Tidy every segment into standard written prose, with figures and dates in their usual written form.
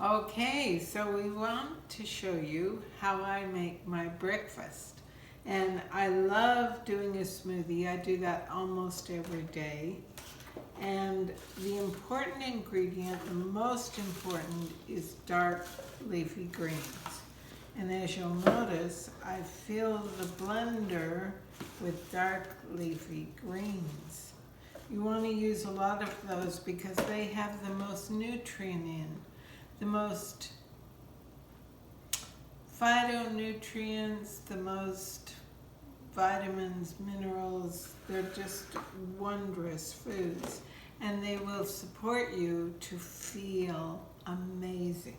Okay, so we want to show you how I make my breakfast. And I love doing a smoothie. I do that almost every day. And the important ingredient, the most important, is dark leafy greens. And as you'll notice, I fill the blender with dark leafy greens. You want to use a lot of those because they have the most nutrient in, the most phytonutrients, the most vitamins, minerals. They're just wondrous foods, and they will support you to feel amazing.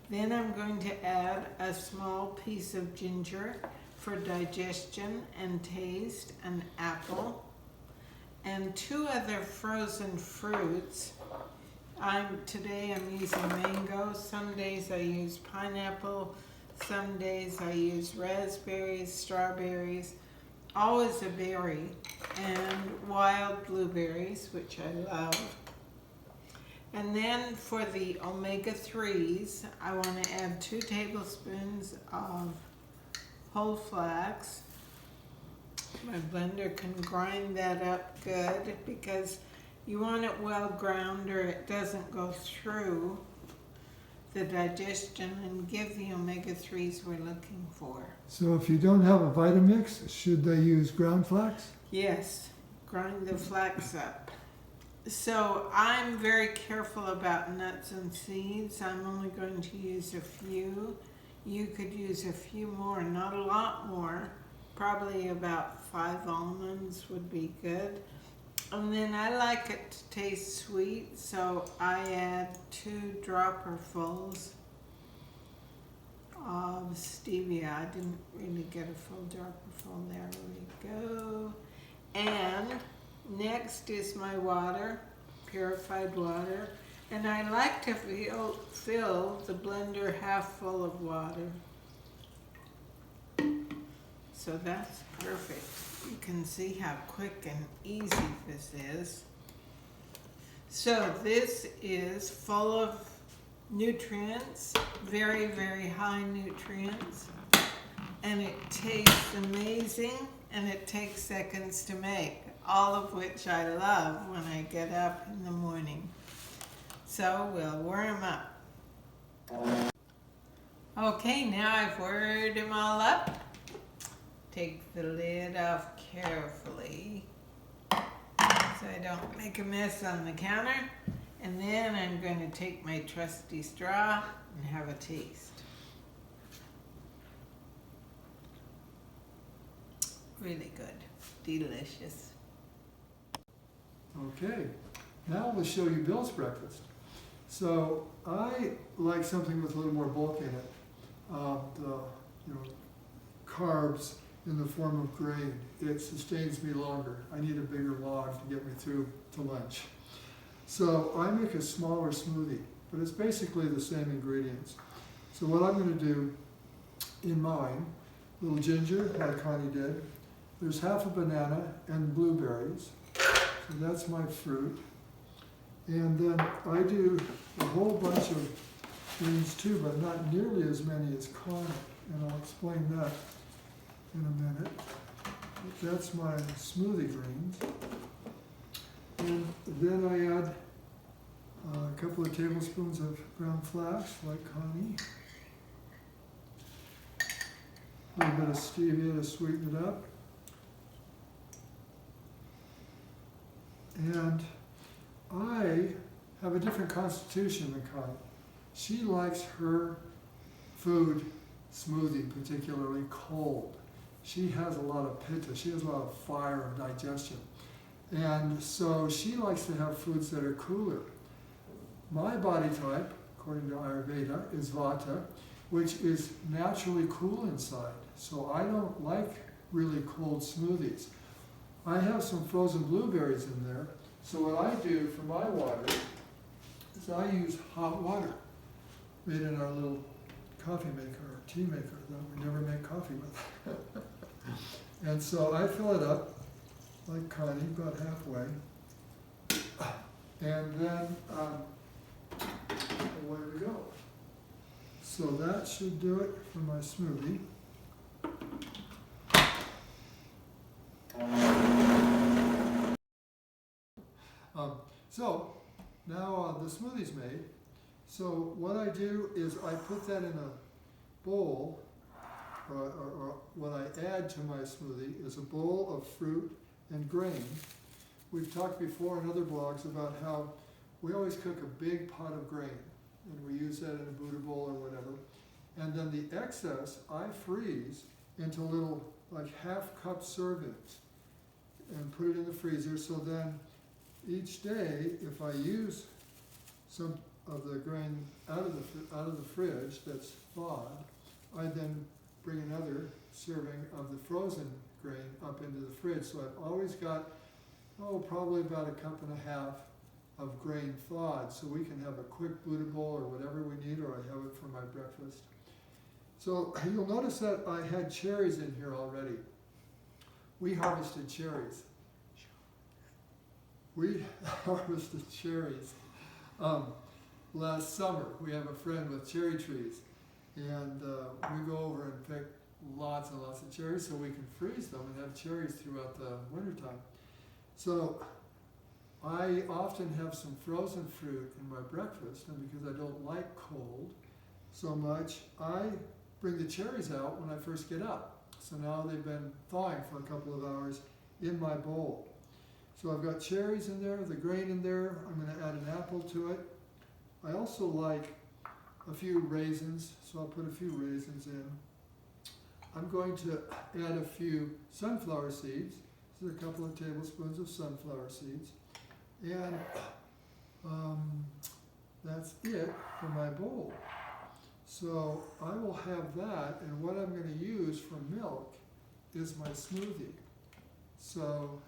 Then I'm going to add a small piece of ginger for digestion and taste, an apple, and 2 other frozen fruits. Today I'm using mango. Some days I use pineapple. Some days I use raspberries, strawberries, always a berry, and wild blueberries, which I love. And then for the omega-3s, I want to add 2 tablespoons of whole flax. My blender can grind that up good because you want it well ground or it doesn't go through the digestion and give the omega-3s we're looking for. So if you don't have a Vitamix, should they use ground flax? Yes, grind the flax up. So I'm very careful about nuts and seeds. I'm only going to use a few. You could use a few more, not a lot more. Probably about 5 almonds would be good. And then I like it to taste sweet, so I add 2 dropperfuls of stevia. I didn't really get a full dropperful. There we go. And next is my water, purified water. And I like to fill the blender half full of water. So that's perfect. You can see how quick and easy this is. So this is full of nutrients, very, very high nutrients. And it tastes amazing, and it takes seconds to make, all of which I love when I get up in the morning. So we'll warm up. Okay, now I've warmed them all up. Take the lid off carefully so I don't make a mess on the counter. And then I'm going to take my trusty straw and have a taste. Really good. Delicious. Okay, now we'll show you Bill's breakfast. So I like something with a little more bulk in it. Carbs in the form of grain. It sustains me longer. I need a bigger log to get me through to lunch. So I make a smaller smoothie, but it's basically the same ingredients. So what I'm going to do in mine, little ginger, like Connie did. There's half a banana and blueberries. So that's my fruit. And then I do a whole bunch of greens too, but not nearly as many as Connie. And I'll explain that in a minute. But that's my smoothie greens. And then I add a couple of tablespoons of ground flax, like Connie. A little bit of stevia to sweeten it up. And I have a different constitution than Connie. She likes her food smoothie particularly cold. She has a lot of pitta. She has a lot of fire and digestion. And so she likes to have foods that are cooler. My body type, according to Ayurveda, is Vata, which is naturally cool inside. So I don't like really cold smoothies. I have some frozen blueberries in there. So what I do for my water is I use hot water made in our little coffee maker or tea maker that we never make coffee with. And so I fill it up like Connie, about halfway. And then away we go. So that should do it for my smoothie. So now the smoothie's made. So what I do is I put that in a bowl, or what I add to my smoothie is a bowl of fruit and grain. We've talked before in other blogs about how we always cook a big pot of grain, and we use that in a Buddha bowl or whatever. And then the excess I freeze into little, like half-cup servings and put it in the freezer. So then each day, if I use some of the grain out of the fridge that's thawed, I then bring another serving of the frozen grain up into the fridge. So I've always got, probably about a cup and a half of grain thawed, so we can have a quick Buddha bowl or whatever we need, or I have it for my breakfast. So you'll notice that I had cherries in here already. We harvested cherries. We harvested cherries last summer. We have a friend with cherry trees, and we go over and pick lots and lots of cherries so we can freeze them and have cherries throughout the wintertime. So I often have some frozen fruit in my breakfast, and because I don't like cold so much, I bring the cherries out when I first get up. So now they've been thawing for a couple of hours in my bowl. So I've got cherries in there, the grain in there. I'm going to add an apple to it. I also like a few raisins, so I'll put a few raisins in. I'm going to add a few sunflower seeds. This is a couple of tablespoons of sunflower seeds. And that's it for my bowl. So I will have that, and what I'm going to use for milk is my smoothie. So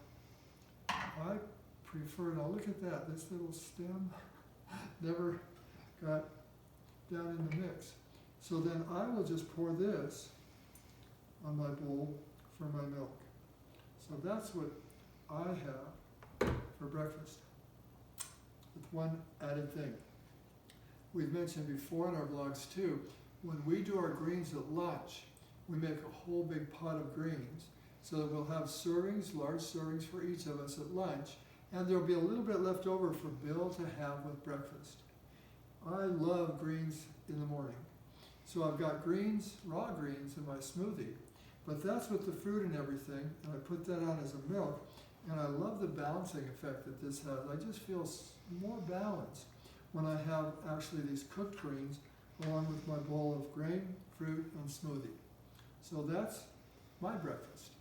I prefer, now look at that, this little stem never got down in the mix. So then I will just pour this on my bowl for my milk. So that's what I have for breakfast, with one added thing. We've mentioned before in our blogs too, when we do our greens at lunch, we make a whole big pot of greens so that we'll have servings, large servings for each of us at lunch, and there'll be a little bit left over for Bill to have with breakfast. I love greens in the morning. So I've got greens, raw greens in my smoothie, but that's with the fruit and everything, and I put that on as a milk, and I love the balancing effect that this has. I just feel more balanced when I have actually these cooked greens along with my bowl of grain, fruit, and smoothie. So that's my breakfast.